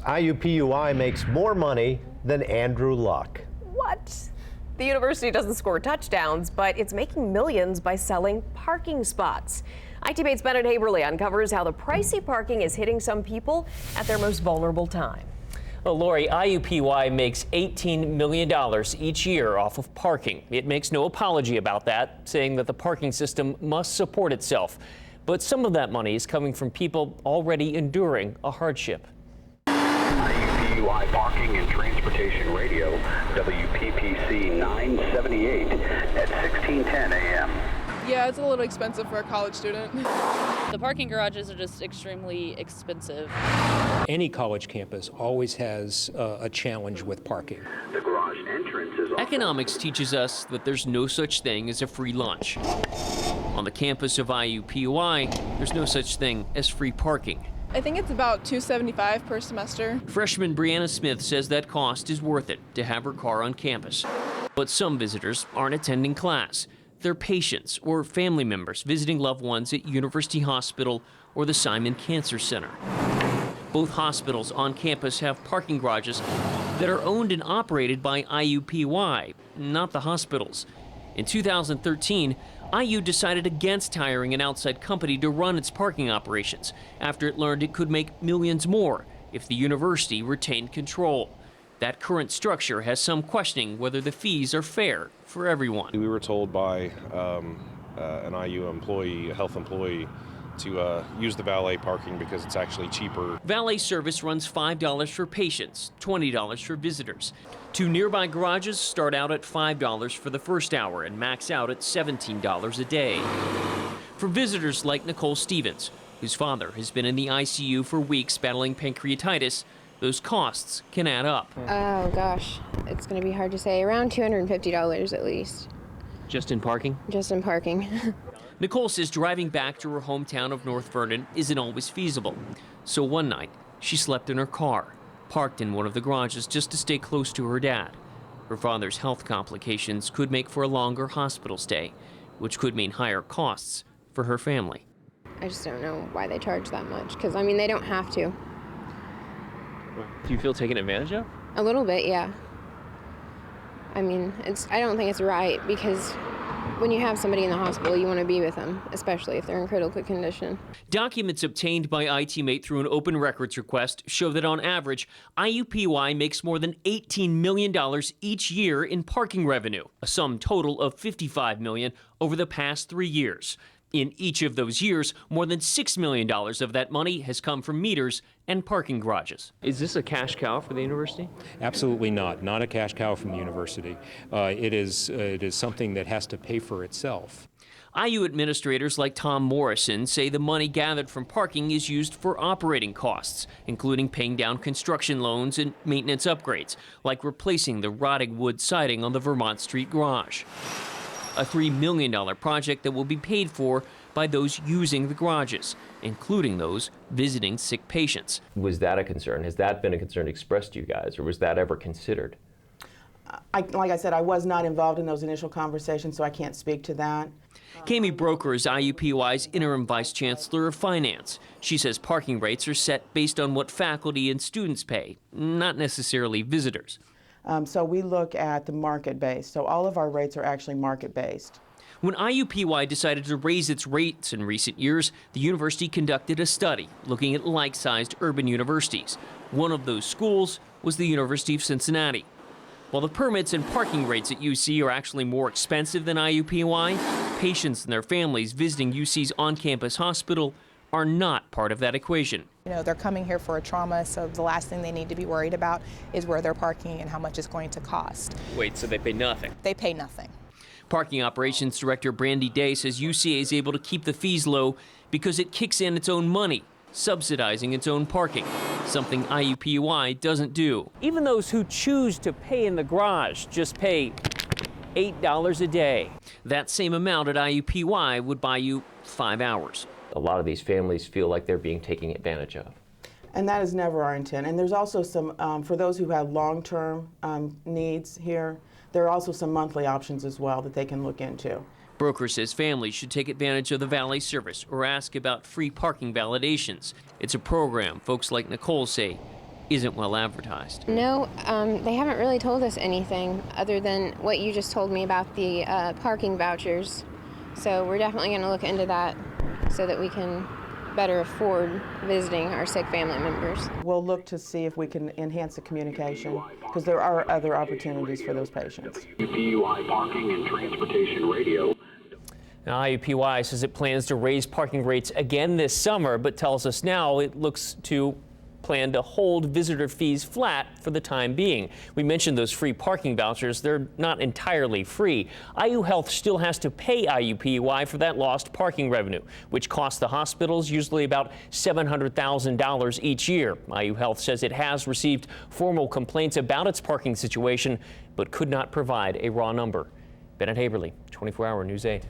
IUPUI makes more money than Andrew Luck. What? The university doesn't score touchdowns, but it's making millions by selling parking spots. ITV's Bennett Haberly uncovers how the pricey parking is hitting some people at their most vulnerable time. Well, Lori, IUPUI makes $18 million each year off of parking. It makes no apology about that, saying that the parking system must support itself. But some of that money is coming from people already enduring a hardship. IUPUI Parking and Transportation Radio, WPPC 978 at 1610 a.m. Yeah, it's a little expensive for a college student. The parking garages are just extremely expensive. Any college campus always has a challenge with parking. The garage entrance is Economics teaches us that there's no such thing as a free lunch. On the campus of IUPUI, there's no such thing as free parking. I think it's about $275 per semester. Freshman Brianna Smith says that cost is worth it to have her car on campus. But some visitors aren't attending class. They're patients or family members visiting loved ones at University Hospital or the Simon Cancer Center. Both hospitals on campus have parking garages that are owned and operated by IUPUI, not the hospitals. In 2013, IU decided against hiring an outside company to run its parking operations after it learned it could make millions more if the university retained control. That current structure has some questioning whether the fees are fair for everyone. We were told by an IU employee, a health employee, to use the valet parking because it's actually cheaper. Valet service runs $5 for patients, $20 for visitors. Two nearby garages start out at $5 for the first hour and max out at $17 a day. For visitors like Nicole Stevens, whose father has been in the ICU for weeks battling pancreatitis, those costs can add up. Oh gosh, it's going to be hard to say. Around $250 at least. Just in parking? Just in parking. Nicole says driving back to her hometown of North Vernon isn't always feasible. So one night, she slept in her car, parked in one of the garages just to stay close to her dad. Her father's health complications could make for a longer hospital stay, which could mean higher costs for her family. I just don't know why they charge that much, because I mean, they don't have to. Do you feel taken advantage of? A little bit, yeah. I mean, I don't think it's right, because when you have somebody in the hospital, you want to be with them, especially if they're in critical condition. Documents obtained by ITmate through an open records request show that on average, IUPUI makes more than $18 million each year in parking revenue, a sum total of $55 million over the past 3 years. In each of those years, more than $6 million of that money has come from meters and parking garages. Is this a cash cow for the university? Absolutely not. Not a cash cow from the university. It is something that has to pay for itself. IU administrators like Tom Morrison say the money gathered from parking is used for operating costs, including paying down construction loans and maintenance upgrades, like replacing the rotting wood siding on the Vermont Street garage. A $3 million project that will be paid for by those using the garages, including those visiting sick patients. Was that a concern? Has that been a concern expressed to you guys, or was that ever considered? Like I said, I was not involved in those initial conversations, so I can't speak to that. Kami Broker is IUPUI's interim vice chancellor of finance. She says parking rates are set based on what faculty and students pay, not necessarily visitors. So we look at the market-based. So all of our rates are actually market-based. When IUPUI decided to raise its rates in recent years, the university conducted a study looking at like-sized urban universities. One of those schools was the University of Cincinnati. While the permits and parking rates at UC are actually more expensive than IUPUI, patients and their families visiting UC's on-campus hospital are not part of that equation. You know, they're coming here for a trauma, so the last thing they need to be worried about is where they're parking and how much it's going to cost. Wait, so they pay nothing? They pay nothing. Parking Operations Director Brandy Day says UCA is able to keep the fees low because it kicks in its own money, subsidizing its own parking, something IUPUI doesn't do. Even those who choose to pay in the garage just pay $8 a day. That same amount at IUPUI would buy you 5 hours. A lot of these families feel like they're being taken advantage of. And that is never our intent. And there's also some, for those who have long-term needs here, there are also some monthly options as well that they can look into. Broker says families should take advantage of the valet service or ask about free parking validations. It's a program folks like Nicole say isn't well advertised. No, they haven't really told us anything other than what you just told me about the parking vouchers. So we're definitely going to look into that so that we can better afford visiting our sick family members. We'll look to see if we can enhance the communication, because there are other opportunities for those patients. IUPUI Parking and Transportation Radio. Now, IUPUI says it plans to raise parking rates again this summer, but tells us now it looks to plan to hold visitor fees flat for the time being. We mentioned those free parking vouchers. They're not entirely free. IU Health still has to pay IUPUI for that lost parking revenue, which costs the hospitals usually about $700,000 each year. IU Health says it has received formal complaints about its parking situation, but could not provide a raw number. Bennett Haberly, 24-Hour News 8.